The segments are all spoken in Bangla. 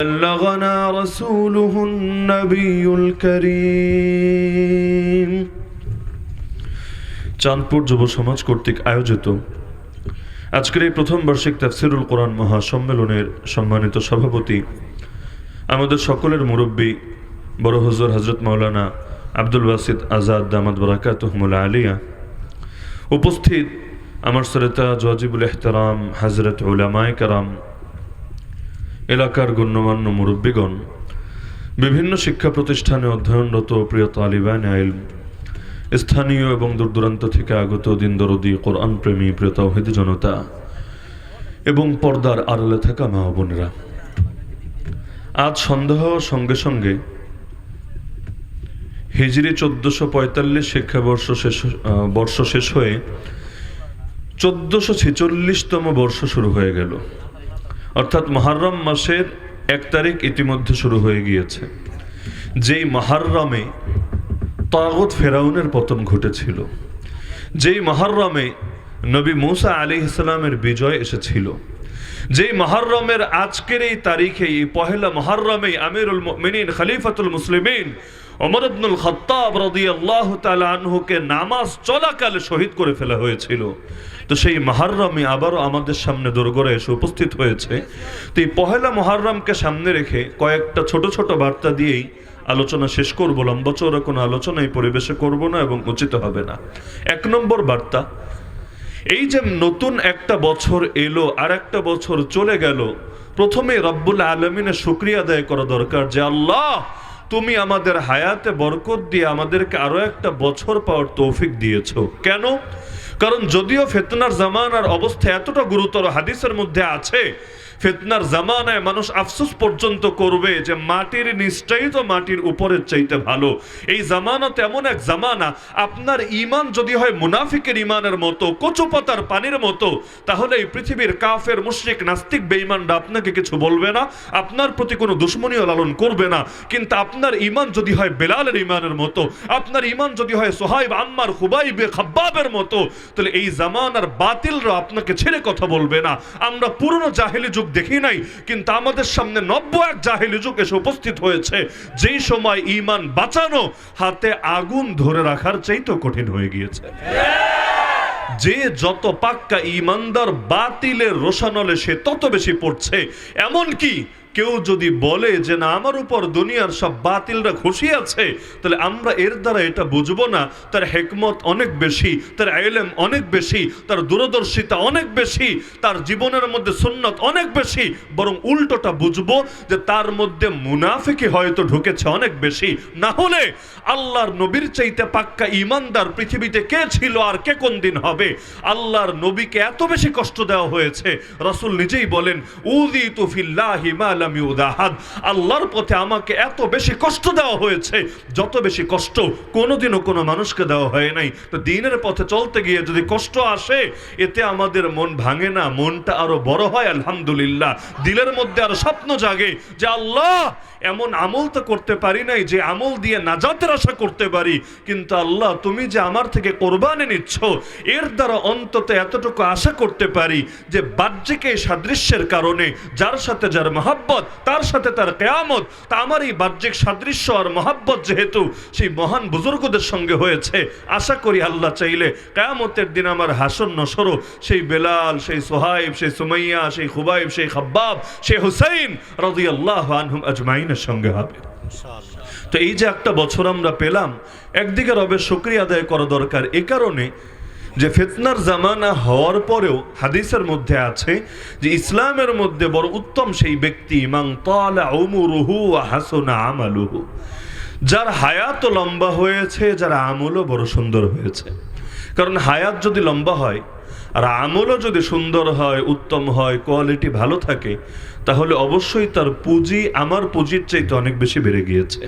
بلغنا رسوله النبي الكريم। চাঁদপুর যুব সমাজ কর্তৃক আয়োজিত আজকের এই প্রথম বার্ষিক তাফসিরুল কোরআন মহাসম্মেলনের সম্মানিত সভাপতি, আমাদের সকলের মুরব্বী বড় হুজুর হযরত মাওলানা আব্দুল বাসিত আজাদ দামাত বারাকাতুহুল আলিয়া, উপস্থিত আমার শ্রোতা ওয়াজিবুল ইহতিরাম হযরত উলামায়ে কেরাম, এলাকার গণ্যমান্য মুরব্বীগণ, বিভিন্ন শিক্ষা প্রতিষ্ঠানে অধ্যয়নরত প্রিয় তালিবান ইলম, স্থানীয় এবং দূরদূরান্ত থেকে আগত দিন দরদি কোরআন প্রেমী প্রিয় তাওহীদি জনতা এবং পর্দার আড়ালে থাকা মা ও বোনেরা, আজ সন্ধ্যা হওয়ার সঙ্গে সঙ্গে হিজরি 1445 শিক্ষাবর্ষ শেষ হয়ে 1446তম বর্ষ শুরু হয়ে গেল। অর্থাৎ মুহররম মাসের 1 তারিখ ইতিমধ্যে শুরু হয়ে গিয়েছে, যেই মুহররমে তাগুত ফেরাউনের পতন ঘটেছিল, যেই মুহররমে নবী মুসা আলাইহিস সালামের বিজয় এসেছিল, যেই মুহররমের আজকের এই তারিখে, এই পহেলা মুহররমে আমিরুল মুমিনিন খলিফাতুল মুসলিমিন ওমর ইবনুল খাত্তাব রাদিয়াল্লাহু তাআলা আনহুকে নামাজ চলাকালে শহীদ করে ফেলা হয়েছিল। তো সেই মুহররমে আবারও আমাদের সামনে দোরগোড়ায় এসে উপস্থিত হয়েছে। তো এই পহেলা মুহররমকে সামনে রেখে কয়েকটা ছোট ছোট বার্তা দিয়েই আলোচনা শেষ করব। লম্বা চওড়া কোনো আলোচনা এই পরিবেশে করব না এবং উচিত হবে না। 1 নম্বর বার্তা, এই যে নতুন একটা বছর এলো আর একটা বছর চলে গেল, প্রথমে রব্বুল আলামিনের শুকরিয়া আদায় করা দরকার যে আল্লাহ, তুমি আমাদের হায়াতে বরকত দিয়ে আমাদেরকে আরো একটা বছর পাওয়ার তৌফিক দিয়েছো। কেন? কারণ যদিও ফিতনার জামানার অবস্থা এতটা গুরুতর, হাদিসের মধ্যে আছে ফিতনার জামানায় মানুষ আফসোস পর্যন্ত করবে যে মাটির নিচটাই তো মাটির উপরের চাইতে ভালো। এই জামানা তেমন এক জামানা, আপনার ঈমান যদি হয় মুনাফিকের ঈমানের মতো, কচু পাতার পানির মতো, তাহলে এই পৃথিবীর কাফের, মুশরিক, নাস্তিক, বেঈমানরা আপনাকে কিছু বলবে না, আপনার প্রতি কোনো দুশমনীয় লালন করবে না। কিন্তু আপনার ঈমান যদি হয় বেলালের ঈমানের মতো, আপনার ঈমান যদি হয় সুহাইব, আম্মার, খুবাইব, খাব্বাবের মতো, তাহলে এই জামানার বাতিলরা আপনাকে ছেড়ে কথা বলবে না। আমরা পুরনো জাহেলি যুগ দেখি নাই, কিন্তু আমাদের সামনে নব্য এক জাহেলি যুগ এসে উপস্থিত হয়েছে, যেই সময় ঈমান বাঁচানো হাতে আগুন ধরে রাখার চাইতে কঠিন হয়ে গিয়েছে। যে যত পাক্কা ঈমানদার, বাতিলের রোশানলে সে তত বেশি পড়ছে। এমন কি কেউ যদি বলে যে না, আমার উপর দুনিয়ার সব বাতিলরা খুশি আছে, তাহলে আমরা এর দ্বারা এটা বুঝবো না তার হিকমত অনেক বেশি, তার ইলম অনেক বেশি, তার দূরদর্শিতা অনেক বেশি, তার জীবনের মধ্যে সুন্নাত অনেক বেশি, বরং উল্টোটা বুঝবো যে তার মধ্যে মুনাফিকি হয়তো ঢুকেছে অনেক বেশি। না হলে আল্লাহর নবীর চাইতে পাক্কা ঈমানদার পৃথিবীতে কে ছিল আর কে কোন দিন হবে? আল্লাহর নবীকে এত বেশি কষ্ট দেওয়া হয়েছে, রাসূল নিজেই বলেন উযিতু ফিল্লাহি মা লাম ইউদাহাদ, আল্লাহর পথে আমাকে এত বেশি কষ্ট দেওয়া হয়েছে যত বেশি কষ্ট কোনোদিনও কোনো মানুষকে দেওয়া হয় নাই। তো দ্বীনের পথে চলতে গিয়ে যদি কষ্ট আসে, এতে আমাদের মন ভাঙে না, মনটা আরো বড় হয় আলহামদুলিল্লাহ। দিলের মধ্যে আরো স্বপ্ন জাগে যে আল্লাহ, এমন আমল তো করতে পারি নাই যে আমল দিয়ে নাজাতের আশা করতে পারি, কিন্তু আল্লাহ তুমি যে আমার থেকে কোরবানি নিচ্ছ, এর দ্বারা অন্তত এতটুকু আশা করতে পারি যে বাহ্যিক এই সাদৃশ্যের কারণে যার সাথে যার মহাব্বত, তার সাথে তার কিয়ামত, তা আমার এই বাহ্যিক সাদৃশ্য আর মহাব্বত যেহেতু সেই মহান বুজুর্গদের সঙ্গে হয়েছে, আশা করি আল্লাহ চাইলে কিয়ামতের দিন আমার হাসর নসরও সেই বেলাল, সেই সুহাইব, সেই সুমাইয়া, সেই খুবাইব, সেই খাব্বাব, সেই হুসাইন রাদিয়াল্লাহু আনহুম আজমাইনের সঙ্গে হবে। তো এই যে একটা বছর আমরা পেলাম, একদিকে রবের শুকরিয়া আদায় করা দরকার এ কারণে যে ফিতনার জামানা হওয়ার পরেও হাদিসের মধ্যে আছে যে ইসলামের মধ্যে বড় উত্তম সেই ব্যক্তি মান তালা উমরুহু ওয়া হাসুনা আমালুহু, যার হায়াত লম্বা হয়েছে, যার আমলও বড় সুন্দর হয়েছে। কারণ হায়াত যদি লম্বা হয় আর আমলও যদি সুন্দর হয়, উত্তম হয়, কোয়ালিটি ভালো থাকে, তাহলে অবশ্যই তার পুঁজি আমার পুঁজির চাইতে অনেক বেশি বেড়ে গিয়েছে।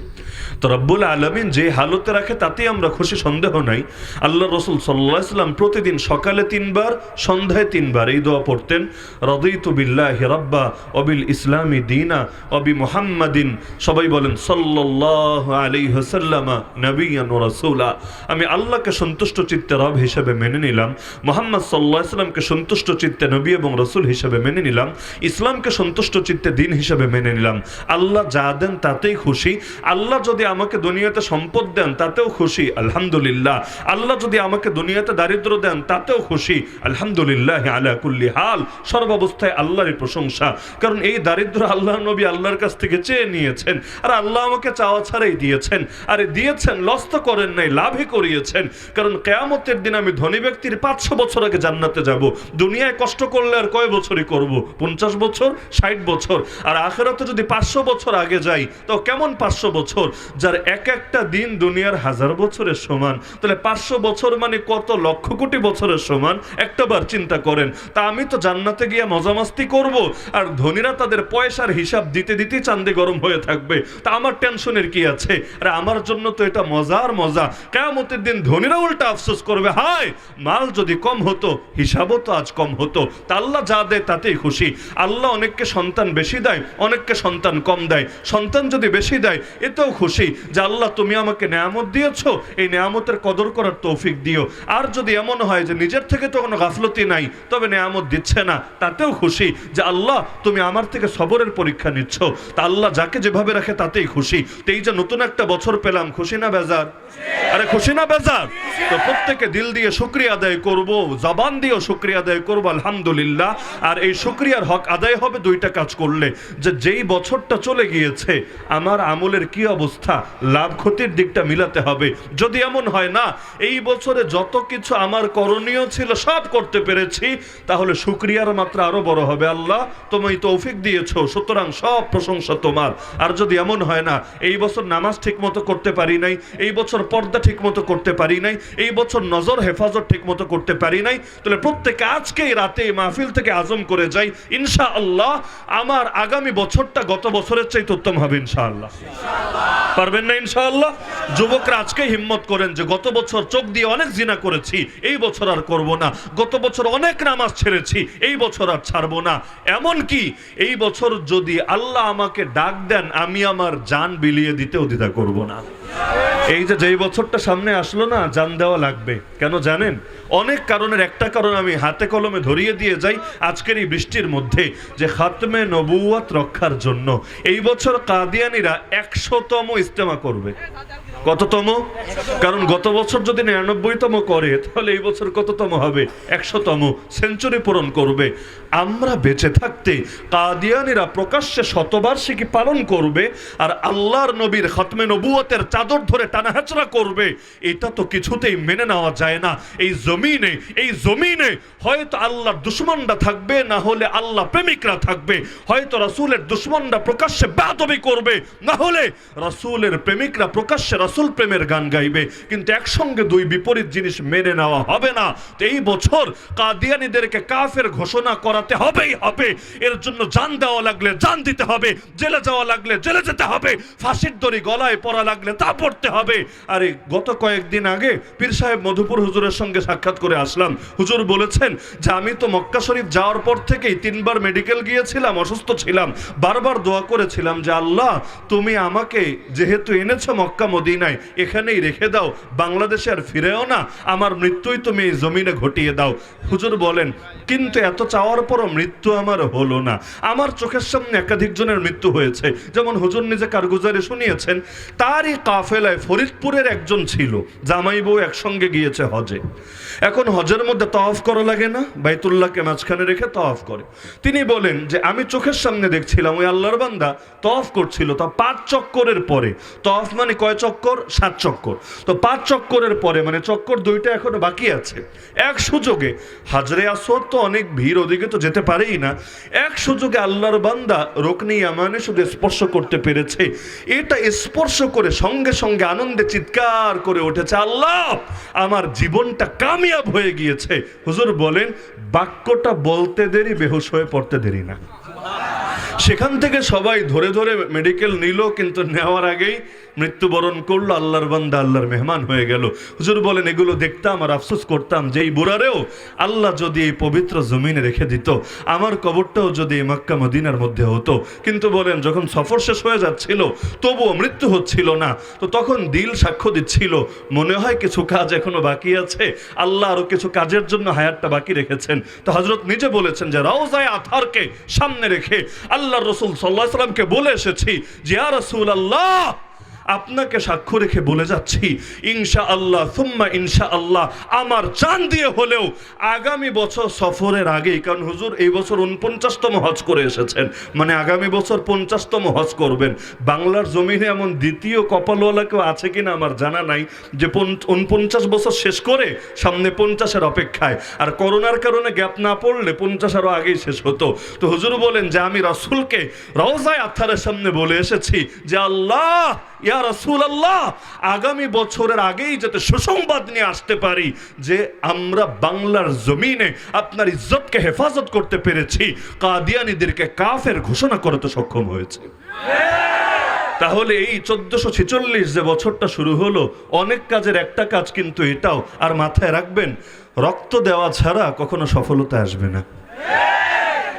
তো রব্বুল আলামিন যে হালতে রাখে তাতেই আমরা খুশি, সন্দেহ নাই। আল্লাহ রাসূল সাল্লাল্লাহু আলাইহি ওয়াসাল্লাম প্রতিদিন সকালে 3 বার, সন্ধ্যায় 3 বার এই দোয়া পড়তেন, রাদিতু বিল্লাহি রাব্বা ওয়া বিল ইসলামি দীনা ওয়া বি মুহাম্মাদিন, সবাই বলেন সাল্লাল্লাহু আলাইহি ওয়াসাল্লাম নবিয়্যান ওয়া রাসূলা, আমি আল্লাহকে সন্তুষ্ট চিত্তে রব হিসেবে মেনে নিলাম, মুহাম্মদ সাল্লাল্লাহু আলাইহি ওয়াসাল্লামকে সন্তুষ্ট চিত্তে নবী এবং রাসূল হিসেবে মেনে নিলাম, ইসলামকে সন্তুষ্ট সন্তুষ্ট চিত্তে দিন হিসেবে মেনে নিলাম। আল্লাহ যা দেন তাতেই খুশি। আল্লাহ যদি আমাকে দুনিয়াতে সম্পদ দেন তাতেও খুশি, আলহামদুলিল্লাহ। আল্লাহ যদি আমাকে দুনিয়াতে দারিদ্র দেন তাতেও খুশি, আলহামদুলিল্লাহ আলা কুল্লি হাল। সর্বাবস্থায় আল্লাহরই প্রশংসা, কারণ এই দারিদ্র আল্লাহ নবী আল্লাহর কাছ থেকে চেয়ে নিয়েছেন, আর আল্লাহ আমাকে চাওয়া ছাড়াই দিয়েছেন। আরে দিয়েছেন, লস তো করেন নাই, লাভই করিয়েছেন। কারণ কিয়ামতের দিন আমি ধনী ব্যক্তির 500 বছর আগে জান্নাতে যাব। দুনিয়ায় কষ্ট করলে আর কয় বছরই করব? 50 বছর, 60 বছর। আর আখিরাতে যদি 500 বছর আগে যাই তো কেমন 500 বছর, যার এক একটা দিন দুনিয়ার 1000 বছরের সমান। তাহলে 500 বছর মানে কত লক্ষ কোটি বছরের সমান, একটাবার চিন্তা করেন। তা আমি তো জান্নাতে গিয়ে মজামাস্তি করব, আর ধনীরা তাদের পয়সার হিসাব দিতে দিতে চান্দে গরম হয়ে থাকবে। তা আমার টেনশনের কি আছে? আরে আমার জন্য তো এটা মজার মজা। কিয়ামতের দিন ধনীরা উল্টা আফসোস করবে, হায় মাল যদি কম হতো, হিসাবও তো আজ কম হতো। তা আল্লাহ যা দেয় তাতেই খুশি। আল্লাহ অনেককে সন্তান বেশি দেয়, অনেককে সন্তান কম দেয়। সন্তান যদি বেশি দেয় এতেও খুশি যে আল্লাহ তুমি আমাকে নেয়ামত দিয়েছো, এই নেয়ামতের কদর করার তৌফিক দিও। আর যদি এমন হয় যে নিজের থেকে তো কোনো গাফলতি নাই, তবে নেয়ামত দিচ্ছে না, তাতেও খুশি যে আল্লাহ তুমি আমার থেকে সবরের পরীক্ষা নিচ্ছ। তা আল্লাহ যাকে যেভাবে রাখে তাতেই খুশি। তো এই যে নতুন একটা বছর পেলাম, খুশি না বেজার? আরে খুশি না বেজার? তো প্রত্যেকে দিল দিয়ে শুকরিয়া আদায় করব, জবান দিয়েও শুকরিয়া আদায় করব আলহামদুলিল্লাহ। আর এই শুকরিয়ার হক আদায় হবে দুইটা কাজ করলে, যে যেই বছরটা চলে গিয়েছে আমার আমলের কি অবস্থা, লাভ ক্ষতির দিকটা মিলাতে হবে। যদি এমন হয় না এই বছরে যত কিছু আমার করণীয় ছিল সব করতে পেরেছি, তাহলে শুকরিয়ার মাত্রা আরো বড় হবে। আল্লাহ তুমি তৌফিক দিয়েছো, সুতরাং সব প্রশংসা তোমার। আর যদি এমন হয় না এই বছর নামাজ ঠিক মতো করতে পারি নাই, এই বছর পর্দা ঠিক মতো করতে পারি নাই, এই বছর নজর হেফাজত ঠিক মতো করতে পারি নাই, তাহলে প্রত্যেকে আজকেই রাতে মাহফিল থেকে আজম করে যাই, ইনশাআল্লাহ আমার আগামী বছরটা গত বছরের চাইতে উত্তম হবে ইনশাআল্লাহ। পারবেন না ইনশাআল্লাহ? যুবকরা আজকে হিম্মত করেন যে গত বছর চোখ দিয়ে অনেক জিনা করেছি, এই বছর আর করব না। গত বছর অনেক নামাজ ছেড়েছি, এই বছর আর ছাড়বো না। এমন কি এই বছর যদি আল্লাহ আমাকে ডাক দেন, আমি আমার জান বিলিয়ে দিতেও দ্বিধা করব না। এই যে যেই বছরটা সামনে আসলো না, জান দেওয়া লাগবে। কেন জানেন? অনেক কারণের একটা কারণ আমি হাতে কলমে ধরিয়ে দিয়ে যাই আজকের এই বৃষ্টির মধ্যে, যে খাতমে নবুয়ত রক্ষার জন্য এই বছর কাদিয়ানীরা 100তম ইজতেমা করবে। কততম? কারণ গত বছর যদি 99তম করে, তাহলে এই বছর কততম হবে? 100তম, সেঞ্চুরি পূরণ করবে। আমরা বেঁচে থাকতে কাদিয়ানীরা প্রকাশ্যে শতবার্ষিকী পালন করবে, আর আল্লাহর নবীর খাতমে নবুয়তের চাদর ধরে টানাহেচড়া করবে। এটা তো কিছুতেই মেনে নেওয়া যায় না। এই জমিনে হয়তো আল্লাহর দুশমনরা থাকবে, না হলে আল্লাহ প্রেমিকরা থাকবে। হয়তো রাসূলের দুশমনরা প্রকাশ্যে বেয়াদবি করবে, না হলে রাসূলের প্রেমিকরা প্রকাশ্যে রাসূল প্রেমের গান গাইবে। কিন্তু একসঙ্গে দুই বিপরীত জিনিস মেনে নেওয়া হবে না। তো এই বছর কাদিয়ানীদেরকে কাফের ঘোষণা করাতে হবেই হবে। এর জন্য জান দেওয়া লাগলে জান দিতে হবে, জেলে যাওয়া লাগলে জেলে যেতে হবে, ফাঁসির দড়ি গলায় পড়া লাগলে তা পড়তে হবে। আরে গত কয়েকদিন আগে পীর সাহেব মধুপুর হুজুরের সঙ্গে সাক্ষাৎ করে আসলাম। হুজুর বলেছেন যে আমি তো মক্কা শরীফ যাওয়ার পর থেকেই 3 বার মেডিকেল গিয়েছিলাম, অসুস্থ ছিলাম, বারবার দোয়া করেছিলাম যে আল্লাহ তুমি আমাকে যেহেতু এনেছো মক্কা মদিনায়, এখানেই রেখে দাও, বাংলাদেশে আর ফিরেও না, আমার মৃত্যুই তুমি এই জমিনে ঘটিয়ে দাও। হুজুর বলেন কিন্তু এত চাওয়ার পরও মৃত্যু আমার হলো না। আমার চোখের সামনে একাধিক জনের মৃত্যু হয়েছে। যেমন হুজুর নিজে কারগুজারি শুনিয়েছেন, তারই কাফেলায় ফরিদপুরের একজন ছিল, জামাই বউ একসঙ্গে গিয়েছে হজে। এখন হজের মধ্যে তাওয়াফ করা লাগে না? বাইতুল্লাহকে মাঝখানে রেখে তাওয়াফ করে। তিনি বলেন যে আমি চোখের সামনে দেখছিলাম ওই আল্লাহর বান্দা তাওয়াফ করছিল। তা 5 চক্করের পরে, তাওয়াফ মানে কয় চক্কর? 7 চক্কর। তো 5 চক্করের পরে মানে চক্কর 2টা এখনো বাকি আছে। এক সুযোগে হাজরে আসওয়াদ তো অনেক ভিড়, ওদিকে তো যেতে পারেই না। এক সুযোগে আল্লাহর বান্দা রুকনে ইয়ামানে শুধু স্পর্শ করতে পেরেছে। এটা স্পর্শ করে সঙ্গে সঙ্গে আনন্দে চিৎকার করে উঠেছে, আল্লাহ আমার জীবনটা কামিয়াব হয়ে গিয়েছে। হুজুর বলেন বাক্যটা বলতে দেরি, বেহুশ হয়ে পড়তে দেরি না। সেখান থেকে সবাই ধরে ধরে মেডিকেল নিল, কিন্তু নেওয়ার আগেই মৃত্যুবরণ করলো, আল্লাহর বান্দা, আল্লাহর মেহমান হয়ে গেল। হুজুর বলেন এগুলো দেখতাম আর আফসোস করতাম যে এই বুড়ারেও আল্লাহ যদি এই পবিত্র জমিনে রেখে দিত, আমার কবরটাও যদি এই মক্কা মদিনার মধ্যে হতো। কিন্তু বলেন যখন সফর শেষ হয়ে যাচ্ছিল তবুও মৃত্যু হচ্ছিল না, তো তখন দিল সাক্ষ্য দিচ্ছিল মনে হয় কিছু কাজ এখনো বাকি আছে, আল্লাহ আরো কিছু কাজের জন্য হায়াতটা বাকি রেখেছেন। তো হযরত নিজে বলেছেন যে রওজায়ে আতহারকে সামনে রেখে আল্লাহর রাসূল সাল্লাল্লাহু আলাইহি সাল্লামকে বলে এসেছি যে ইয়া রাসূলুল্লাহ, আপনাকে সাক্ষ্য রেখে বলে যাচ্ছি ইনশাআল্লাহ সুম্মা ইনশাআল্লাহ আমার জান দিয়ে হলেও আগামী বছর সফরের আগেই, কারণ হুজুর এই বছর ৪৯তম হজ করে এসেছেন, মানে আগামী বছর ৫০তম হজ করবেন। বাংলার জমিনে এমন দ্বিতীয় কপালওয়ালা কেউ আছে কিনা আমার জানা নাই যে ৪৯ বছর শেষ করে সামনে ৫০-এর অপেক্ষায়, আর করোনার কারণে গ্যাপ না পড়লে ৫০ আরও আগেই শেষ হতো। তো হুজুর বলেন যে আমি রাসূলকে রওজায়ে আতহারের সামনে বলে এসেছি যে আল্লাহ, ইয়া রাসূলুল্লাহ, আগামী বছরের আগেই যাতে সুসংবাদ নিয়ে আসতে পারি যে আমরা বাংলার জমিনে আপনার ইজ্জতকে হেফাজত করতে পেরেছি, কাদিয়ানীদেরকে কাফের ঘোষণা করতে সক্ষম হয়েছে। তাহলে এই ১৪৪৬ যে বছরটা শুরু হলো, অনেক কাজের একটা কাজ কিন্তু এটাও, আর মাথায় রাখবেন রক্ত দেওয়া ছাড়া কখনো সফলতা আসবে না।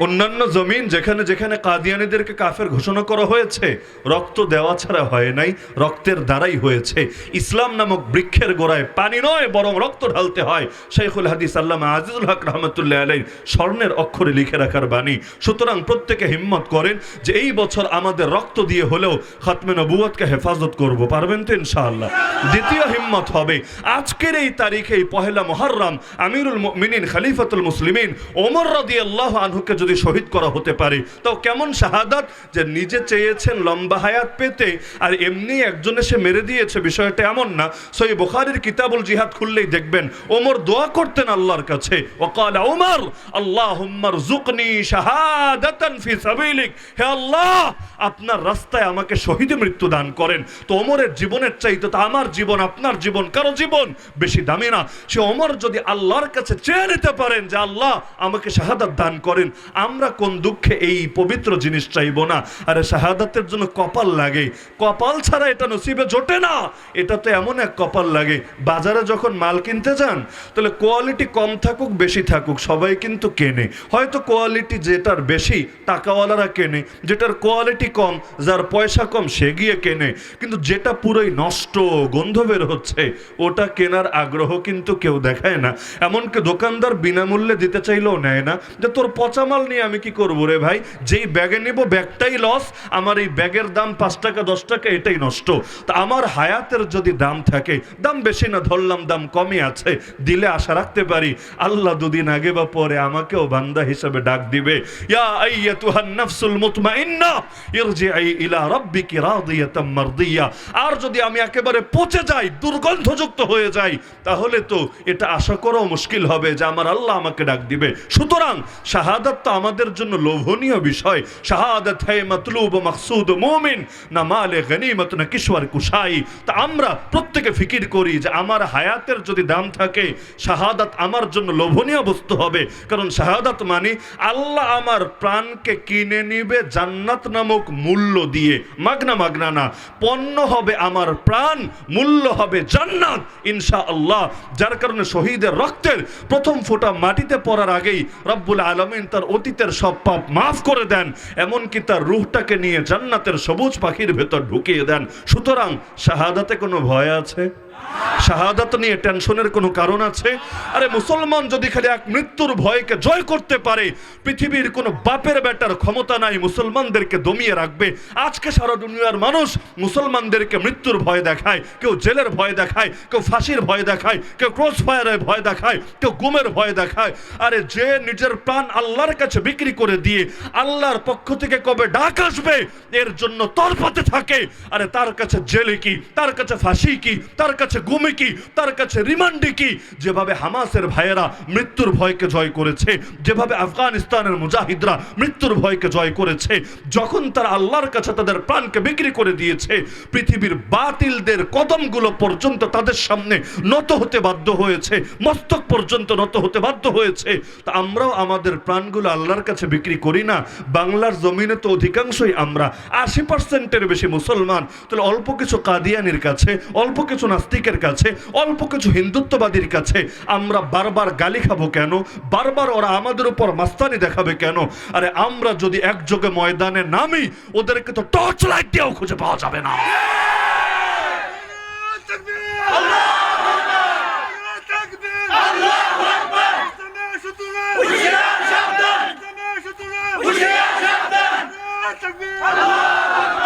অন্যান্য জমিন যেখানে যেখানে কাদিয়ানীদেরকে কাফের ঘোষণা করা হয়েছে রক্ত দেওয়া ছাড়া হয় নাই, রক্তের দ্বারাই হয়েছে। ইসলাম নামক বৃক্ষের গোড়ায় পানি নয় বরং রক্ত ঢালতে হয়, শাইখুল হাদিস আল্লামা আজিজুল হক রহমতুল্লাহ আলাইহির স্বর্ণের অক্ষরে লিখে রাখার বাণী। সুতরাং প্রত্যেকে হিম্মত করেন যে এই বছর আমাদের রক্ত দিয়ে হলেও খাতমে নবুয়তকে হেফাজত করব, পারবেন তো ইনশাআল্লাহ। দ্বিতীয় হিম্মত হবে আজকের এই তারিখে, এই পহেলা মুহররম, আমিরুল মুমিনিন খলিফাতুল মুসলিমিন ওমর রাদিয়াল্লাহু আনহুকে যদি শহীদ করা হতে পারে, তো কেমন শাহাদাত যে নিজে চেয়েছেন লম্বা হায়াত পেতে আর এমনি একজন এসে মেরে দিয়েছে, বিষয়টা এমন না। সহিহ বুখারীর কিতাবুল জিহাদ খুললেই দেখবেন ওমর দোয়া করতেন আল্লাহর কাছে, ওয়াকালা ওমর আল্লাহুম্মা রযুকনি শাহাদাতান ফি সাবিলিক, হে আল্লাহ আপনার রাস্তায় আমাকে শহীদে মৃত্যু দান করেন। তো ওমরের জীবনের চাইতে তো আমার জীবন, আপনার জীবন, কারো জীবন বেশি দামি না। সে ওমর যদি আল্লাহর কাছে চেয়ে নিতে পারেন যে আল্লাহ আমাকে শাহাদাত দান করেন, আমরা কোন দুঃখে এই পবিত্র জিনিস চাইব না? আরে শাহাদাতের জন্য কপাল লাগে, কপাল ছাড়া এটা নসিবে জোটে না। এটা তো এমন এক কপাল লাগে, বাজারে যখন মাল কিনতে যান তাহলে কোয়ালিটি কম থাকুক বেশি থাকুক সবাই কিন্তু কেনে, হয়তো কোয়ালিটি যেটার বেশি টাকাওয়ালারা কেনে, যেটার কোয়ালিটি কম যার পয়সা কম সে গিয়ে কেনে, কিন্তু যেটা পুরোই নষ্ট গন্ধ বের হচ্ছে ওটা কেনার আগ্রহ কিন্তু কেউ দেখায় না। এমনকি দোকানদার বিনামূল্যে দিতে চাইলেও নেয় না, যে তোর পচা মাল নিয়ে আমি কি করবো রে ভাই, যেই ব্যাগে নেব ব্যাগটাই লস, আমার এই ব্যাগের দাম 5 টাকা 10 টাকা এটাই নষ্ট। তা আমার হায়াতের যদি দাম থাকে, দাম বেশি না ধরলাম, দাম কমই আছে, দিলে আশা রাখতে পারি আল্লাহ দুদিন আগে বা পরে আমাকেও বান্দা হিসেবে ডাক দিবে, ইয়া আইয়াতুহান নাফসুল মুতমাইন্না ইরজিই ইলা রাব্বিকি রাদিয়াতাম মারদিয়া। আর যদি আমি একেবারে পচে যাই, দুর্গন্ধযুক্ত হয়ে যাই, তাহলে তো এটা আশা করাও মুশকিল হবে যে আমার আল্লাহ আমাকে ডাক দিবে। সুতরাং শাহাদাত তো আমাদের জন্য লোভনীয় বিষয়। শাহাদাত হ্যায় মাতলুব মাকসুদ মুমিন, না মালে গনিমত না কিশওয়ার কুশাই। তা আমরা প্রত্যেকে ফিকির করি যে আমার হায়াতের যদি দাম থাকে, শাহাদাত আমার জন্য লোভনীয় বস্তু হবে। কারণ শাহাদাত মানে আল্লাহ আমার প্রাণকে কিনে নিবে জান্নাত নামক মূল্য দিয়ে, মাগনা মাগনা না, পণ্য হবে আমার প্রাণ, মূল্য হবে জান্নাত ইনশাআল্লাহ। যার কারণে শহীদের রক্তের প্রথম ফোঁটা মাটিতে পড়ার আগেই রব্বুল আলামিন তার অতীতের সব পাপ মাফ করে দেন, এমনকি তার রূহটাকে নিয়ে জান্নাতের সবুজ পাখির ভেতর ঢুকিয়ে দেন। সুতরাং শাহাদাতে কোনো ভয় আছে? শাহাদাত নিয়ে টেনশনের কোনো কারণ আছে? আরে মুসলমান যদি খালি এক মৃত্যুর ভয়কে জয় করতে পারে, পৃথিবীর কোনো বাপের বেটার ক্ষমতা নাই মুসলমানদেরকে দমিয়ে রাখবে। আজকে সারা দুনিয়ার মানুষ মুসলমানদেরকে মৃত্যুর ভয় দেখায়, কেউ জেলের ভয় দেখায়, কেউ ফাঁসির ভয় দেখায়, কেউ ক্রস ফায়ারের ভয় দেখায়, কেউ গুমের ভয় দেখায়। আরে যে নিজের প্রাণ আল্লাহর কাছে বিক্রি করে দিয়ে আল্লাহর পক্ষ থেকে কবে ডাক আসবে এর জন্য তরপাতে থাকে, আরে তার কাছে জেলে কি, তার কাছে ফাঁসি কি, তার কাছে কাছে গুমি কি, তার কাছে রিমান্ডি কি। যেভাবে হামাসের ভাইয়েরা মৃত্যুর ভয়কে জয় করেছে, যেভাবে আফগানিস্তানের মুজাহিদরা মৃত্যুর ভয়কে জয় করেছে, যখন তারা আল্লাহর কাছে তাদের প্রাণকে বিক্রি করে দিয়েছে, পৃথিবীর বাতিলদের কদমগুলো পর্যন্ত তাদের সামনে নত হতে বাধ্য হয়েছে, মস্তক পর্যন্ত নত হতে বাধ্য হয়েছে। তা আমরাও আমাদের প্রাণগুলো আল্লাহর কাছে বিক্রি করি না? বাংলার জমিনে তো অধিকাংশই আমরা 80%-এর বেশি মুসলমান। তাহলে অল্প কিছু কাদিয়ানির কাছে, অল্প কিছু নাস্তিকের কাছে, অল্প কিছু হিন্দুত্ববাদীর কাছে আমরা বারবার গালি খাবো কেন? বারবার ওরা আমাদের উপর মাস্তানি দেখাবে কেন? আরে আমরা যদি একযোগে ময়দানে নামি, ওদেরকে তো টর্চ লাইট দিয়েও খুঁজে পাওয়া যাবে না।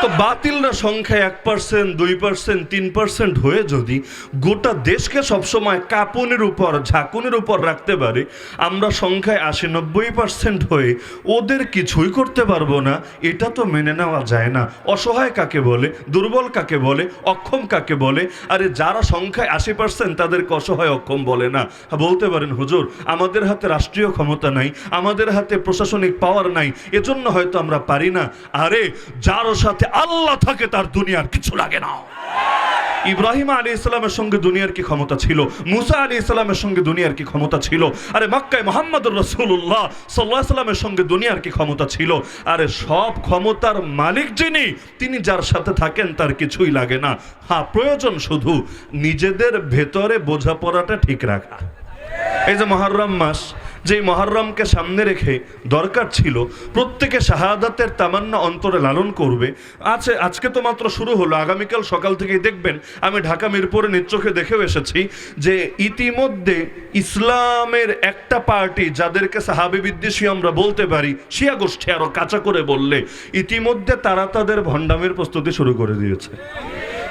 তো বাতিলরা সংখ্যায় 1%, 2%, 3% হয়ে যদি গোটা দেশকে সবসময় কাঁপুনের উপর, ঝাঁকুনির উপর রাখতে পারে, আমরা সংখ্যায় 80-90% হয়ে ওদের কিছুই করতে পারবো না, এটা তো মেনে নেওয়া যায় না। অসহায় কাকে বলে, দুর্বল কাকে বলে, অক্ষম কাকে বলে? আরে যারা সংখ্যায় 80% তাদেরকে অসহায় অক্ষম বলে না। বলতে পারেন হুজুর, আমাদের হাতে রাষ্ট্রীয় ক্ষমতা নাই, আমাদের হাতে প্রশাসনিক পাওয়ার নাই, এজন্য হয়তো আমরা পারি না। আরে যার সাথে আল্লাহ থাকে তার দুনিয়ার কিছু লাগে না। ইব্রাহিম আলাইহিস সালামের সঙ্গে দুনিয়ার কি ক্ষমতা ছিল? মুসা আলাইহিস সালামের সঙ্গে দুনিয়ার কি ক্ষমতা ছিল? আরে মক্কায় মুহাম্মদুর রাসূলুল্লাহ সাল্লাল্লাহু আলাইহি সাল্লামের সঙ্গে দুনিয়ার কি ক্ষমতা ছিল? আরে সব ক্ষমতার মালিক যিনি, তিনি যার সাথে থাকেন তার কিছুই লাগে না। হ্যাঁ, প্রয়োজন শুধু নিজেদের ভেতরে বোঝাপড়াটা ঠিক রাখা। এই যে মুহররম মাস, যেই মুহররমকে সামনে রেখে দরকার ছিল প্রত্যেকে শাহাদাতের তামান্না অন্তরে লালন করবে। আজকে তো মাত্র শুরু হলো, আগামীকাল সকাল থেকেই দেখবেন। আমি ঢাকা মিরপুরে নিজ চোখে দেখেও এসেছি যে ইতিমধ্যে ইসলামের একটা পার্টি, যাদেরকে সাহাবী বিদ্বেষী আমরা বলতে পারি, শিয়া গোষ্ঠী আরো কাঁচা করে বললে, ইতিমধ্যে তারা তাদের ভণ্ডামির প্রস্তুতি শুরু করে দিয়েছে।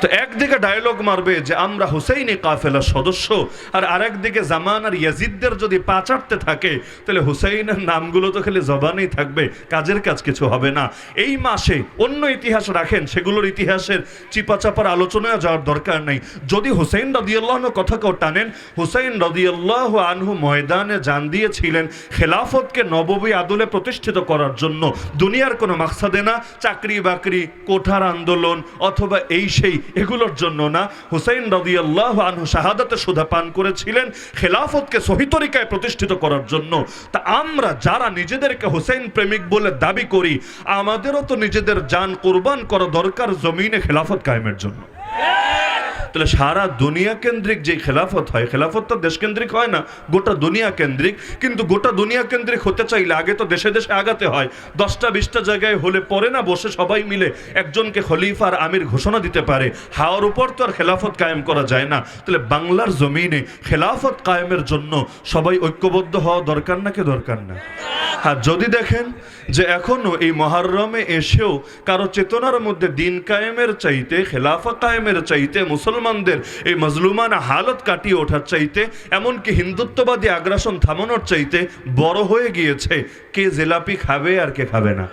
তো একদিকে ডায়লগ মারবে যে আমরা হুসাইনি কাফেলার সদস্য, আর আরেকদিকে জামান আর ইয়াজিদদের যদি পা চাটতে থাকে, তাহলে হুসাইনের নামগুলো তো খালি জবানেই থাকবে, কাজের কাজ কিছু হবে না। এই মাসে অন্য ইতিহাস রাখেন, সেগুলোর ইতিহাসের চিপাচাপার আলোচনায় যাওয়ার দরকার নাই। যদি হুসাইন রাদিয়াল্লাহু আনহু কথা কেউ টানেন, হুসাইন রাদিয়াল্লাহু আনহু ময়দানে জান দিয়েছিলেন খেলাফতকে নববী আদলে প্রতিষ্ঠিত করার জন্য, দুনিয়ার কোনো মাকসাদে না, চাকরি বাকরি, কোঠার আন্দোলন অথবা এই সেই এগুলোর জন্য না। হুসাইন রাদিয়াল্লাহু আনহু শাহাদাতে সুধা পান করেছিলেন খেলাফতকে সহি তরিকায় প্রতিষ্ঠিত করার জন্য। তা আমরা যারা নিজেদেরকে হুসাইন প্রেমিক বলে দাবি করি, আমাদেরও তো নিজেদের জান কুরবান করা দরকার জমিনে খেলাফত কায়েমের জন্য। তাহলে সারা দুনিয়া কেন্দ্রিক যে খেলাফত হয়, খেলাফত তো দেশ কেন্দ্রিক হয় না, গোটা দুনিয়া কেন্দ্রিক। কিন্তু গোটা দুনিয়া কেন্দ্রিক হতে চাইলে আগে তো দেশে দেশে আগাতে হয়। 10টা-20টা জায়গায় হলে পরে না বসে সবাই মিলে একজনকে খলিফা আর আমির ঘোষণা দিতে পারে, হাওয়ার উপর তো আর খেলাফত কায়েম করা যায় না। তাহলে বাংলার জমিনে খেলাফত কায়েমের জন্য সবাই ঐক্যবদ্ধ হওয়া দরকার নাকি দরকার না? হ্যাঁ, যদি দেখেন যে এখনো এই মুহররমে এসেও কারো চেতনার মধ্যে দিন কায়েমের চাইতে, খেলাফা কায়েমের চাইতে, মুসলমানদের এই মজলুমানা হালত কাটিয়ে ওঠার চাইতে, এমনকি হিন্দুত্ববাদী আগ্রাসন থামানোর চাইতে বড় হয়ে গিয়েছে কে জিলাপি খাবে আর কে খাবে না,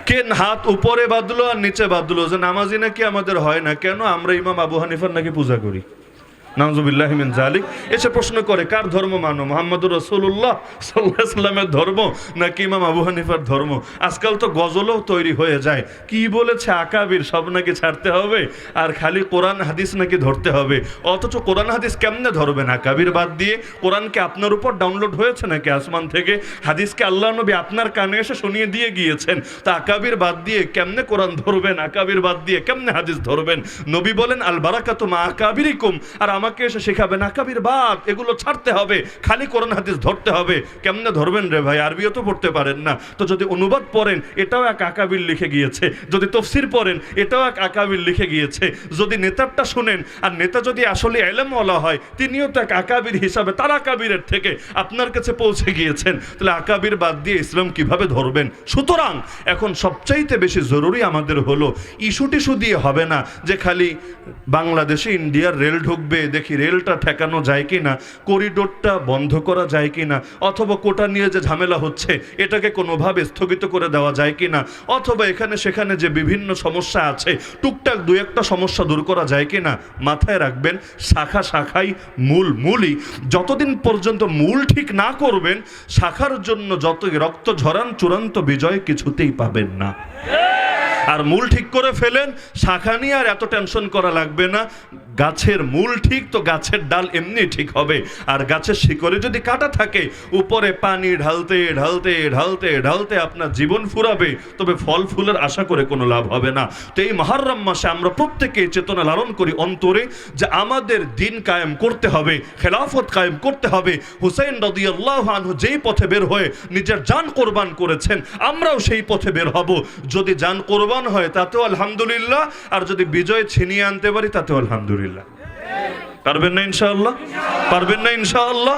কে হাত উপরে বাঁধলো আর নিচে বাঁধলো, যে নামাজি নাকি আমাদের হয় না, কেন আমরা ইমাম আবু হানিফার নাকি পূজা করি, নাউজুবিল্লাহি মিন যালিক। এসে প্রশ্ন করে কার ধর্ম মানো, মুহাম্মদুর রাসূলুল্লাহ সাল্লাল্লাহু আলাইহি ওয়াসাল্লামের ধর্ম নাকি ইমাম আবু হানিফার ধর্ম? আজকাল তো গজলও তৈরি হয়ে যায়, কি বলেছে আকাবির সব নাকি ছাড়তে হবে, আর খালি কোরআন হাদিস নাকি ধরতে হবে। অথচ কোরআন হাদিস কেমনে ধরবেন আকাবির বাদ দিয়ে? কোরআনকে আপনার উপর ডাউনলোড হয়েছে নাকি আসমান থেকে? হাদিসকে আল্লাহ নবী আপনার কানে এসে শুনিয়ে দিয়ে গিয়েছেন। তা আকাবির বাদ দিয়ে কেমনে কোরআন ধরবেন, আকাবির বাদ দিয়ে কেমনে হাদিস ধরবেন? নবী বলেন আল বারাকাতু মা আকাবিরিকুম, আর আমাকে এসে শেখাবেন আকাবির বাদ, এগুলো ছাড়তে হবে, খালি কোরআন হাদিস ধরতে হবে। কেমনে ধরবেন রে ভাই? আরবিও তো পড়তে পারেন না। তো যদি অনুবাদ পড়েন, এটাও এক আকাবির লিখে গিয়েছে। যদি তফসির পড়েন, এটাও এক আকাবির লিখে গিয়েছে। যদি নেতারটা শুনেন, আর নেতা যদি আসলে ইলমওয়ালা হয়, তিনিও তো এক আকাবির হিসাবে তার আকাবিরের থেকে আপনার কাছে পৌঁছে গিয়েছেন। তাহলে আকাবির বাদ দিয়ে ইসলাম কিভাবে ধরবেন? সুতরাং এখন সবচাইতে বেশি জরুরি আমাদের হলো ইস্যু টিস্যু দিয়ে হবে না যে খালি বাংলাদেশে ইন্ডিয়ার রেল ঢুকবে, দেখি রেলটা ঠেকানো যায় কি না, করিডোরটা বন্ধ করা যায় কি না, অথবা কোটা নিয়ে যে ঝামেলা হচ্ছে এটাকে কোনোভাবে স্থগিত করে দেওয়া যায় কি না, অথবা এখানে সেখানে যে বিভিন্ন সমস্যা আছে টুকটাক দু একটা সমস্যা দূর করা যায় কি না। মাথায় রাখবেন, শাখা শাখাই মূলই। যতদিন পর্যন্ত মূল ঠিক না করবেন, শাখার জন্য যতই রক্ত ঝরান চূড়ান্ত বিজয় কিছুতেই পাবেন না। আর মূল ঠিক করে ফেলেন, শাখা নিয়ে আর এত টেনশন করা লাগবে না। গাছের মূল ঠিক তো গাছের ডাল এমনি ঠিক হবে। আর গাছের শিকড়ে যদি কাটা থাকে, উপরে পানি ঢালতে ঢালতে ঢালতে ঢালতে আপনার জীবন ফুরাবে, তবে ফল ফুলের আশা করে কোনো লাভ হবে না। তো এই মুহররম মাসে আমরা প্রত্যেকে চেতনা লালন করি অন্তরে যে আমাদের দিন কায়েম করতে হবে, খেলাফত কায়েম করতে হবে। হুসাইন রাদিয়াল্লাহু আনহু যেই পথে বের হয়ে নিজের জান কোরবান করেছেন, আমরাও সেই পথে বের হব। যদি জান কোরবান হয় তাতেও আলহামদুলিল্লাহ, আর যদি বিজয় ছিনিয়ে আনতে পারি তাতেও আলহামদুলিল্লাহ। পারবেন না ইনশাআল্লাহ? পারবেন না ইনশাআল্লাহ?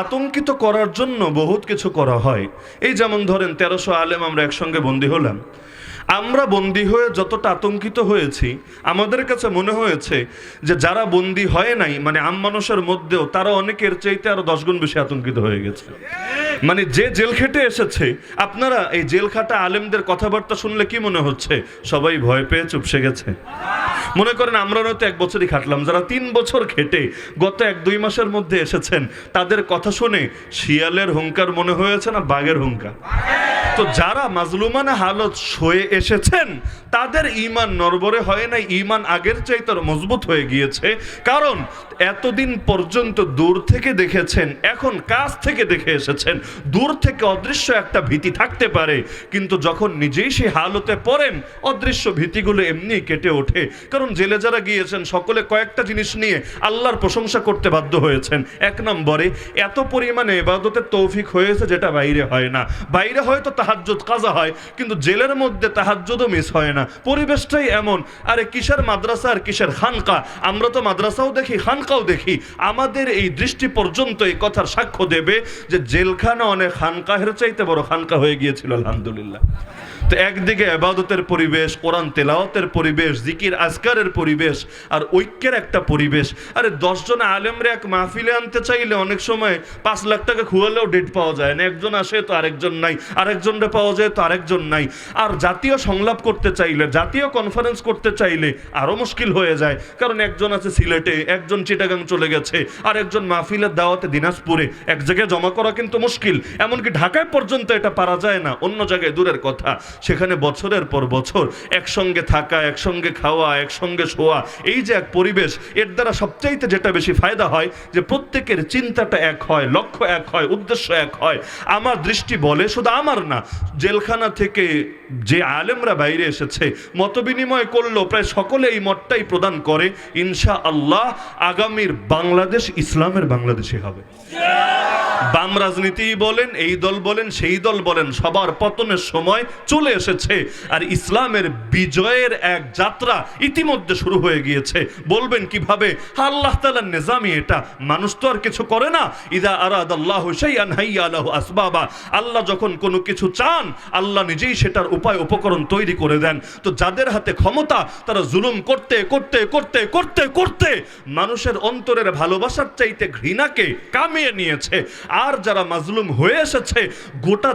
আতঙ্কিত করার জন্য বহুত কিছু করা হয়। এই যেমন ধরেন 1300 আলেম আমরা একসঙ্গে বন্দী হলাম। আমরা বন্দী হয়ে যতটা আতঙ্কিত হয়েছি, আমাদের কাছে মনে হয়েছে যে যারা বন্দী হয় নাই, মানে আম মানুষের মধ্যেও তারা অনেকের চাইতে আরো 10 গুণ বেশি আতঙ্কিত হয়ে গেছে। মানে যে জেল খেটে এসেছে, আপনারা এই জেল খাটা আলেমদের কথাবার্তা শুনলে কি মনে হচ্ছে? সবাই ভয় পেয়ে চুপসে গেছে। মনে করেন আমরা হয়তো 1 বছরই খাটলাম, যারা 3 বছর খেটে গত 1-2 মাসের মধ্যে এসেছেন, তাদের কথা শুনে শিয়ালের হুঙ্কার মনে হয়েছে না বাঘের হুঙ্কার? তো যারা মাজলুমানা হালত সয়ে এসেছেন, তাদের ঈমান নড়বড়ে হয় না, ঈমান আগের চাইতে মজবুত হয়ে গিয়েছে। কারণ এতদিন পর্যন্ত দূর থেকে দেখেছেন, এখন কাছ থেকে দেখে এসেছেন। দূর থেকে অদৃশ্য একটা ভীতি থাকতে পারে, কিন্তু যখন নিজেই সেই হালতে পড়েন, অদৃশ্য ভীতিগুলো এমনি কেটে ওঠে। কারণ জেলে যারা গিয়েছেন সকলে কয়েকটা জিনিস নিয়ে আল্লাহর প্রশংসা করতে বাধ্য হয়েছেন। 1 নম্বরে, এত পরিমাণে ইবাদতের তৌফিক হয়েছে যেটা বাইরে হয় না। বাইরে হয়তো তাহাজ্জুদ কাজা হয়, কিন্তু জেলের মধ্যে তাহাজ্জুদও মিস হয় না। পরিবেশটাই এমন। আরে কিসের মাদ্রাসা আর কিসের খানকা? আমরা তো মাদ্রাসাও দেখি, খানকাও দেখি। আমাদের এই দৃষ্টি পর্যন্ত এই কথার সাক্ষ্য দেবে যে জেলখানা অনেক খানকাহের চাইতে বড় খানকা হয়ে গিয়েছিল আলহামদুলিল্লাহ। তো একদিকে ইবাদতের পরিবেশ, কোরআন তেলাওয়াতের পরিবেশ, জিকির আজকারের পরিবেশ, আর ঐক্যের একটা পরিবেশ। আরে 10 জন আলেমরে এক মাহফিলে আনতে চাইলে অনেক সময় 5 লাখ টাকা খুয়ালেও ডেট পাওয়া যায় না। একজন আসে তো আরেকজন নাই, আরেকজনরে পাওয়া যায় তো আরেকজন নাই। আর জাতীয় সংলাপ করতে চাইলে, জাতীয় কনফারেন্স করতে চাইলে আরো মুশকিল হয়ে যায়। কারণ একজন আছে সিলেটে, একজন চিটাগাং চলে গেছে, আর একজন মাহফিলের দাওয়াতে দিনাজপুরে। এক জায়গায় জমা করা কিন্তু মুশকিল। এমনকি ঢাকায় পর্যন্ত এটা পারা যায় না, অন্য জায়গায় দূরের কথা। সেখানে বছরের পর বছর একসঙ্গে থাকা, একসঙ্গে খাওয়া, একসঙ্গে শোয়া, এই যে এক পরিবেশ, এর দ্বারা সবচাইতে যেটা বেশি ফায়দা হয় যে প্রত্যেকের চিন্তাটা এক হয়, লক্ষ্য এক হয়, উদ্দেশ্য এক হয়। আমার দৃষ্টি বলে, শুধু আমার না, জেলখানা থেকে যে আলেমরা বাইরে এসেছে মত বিনিময় করলো, প্রায় সকলে এই মতটাই প্রদান করে, ইনশাআল্লাহ আগামীর বাংলাদেশ ইসলামের বাংলাদেশে হবে। বাম রাজনীতি বলেন, এই দল বলেন, সেই দল বলেন, সবার পতনের সময় চলে এসেছে। আর ইসলামের বিজয়ের এক যাত্রা ইতিমধ্যে শুরু হয়ে গিয়েছে। বলবেন কিভাবে? আল্লাহ তাআলার নিজামই এটা, মানুষ তো আর কিছু করে না। ইযা আরাদাল্লাহু শাইআন হাইয়া লাহু আসবাবা। আল্লাহ যখন কোনো কিছু চান, আল্লাহ নিজেই সেটার উপায় উপকরণ তৈরি করে দেন। তো যাদের হাতে ক্ষমতা, তারা জুলুম করতে করতে করতে করতে করতে মানুষের অন্তরের ভালোবাসার চাইতে ঘৃণাকে কামিয়ে নিয়েছে। আর যারা মাজলুম হয়ে এসেছে, গোটা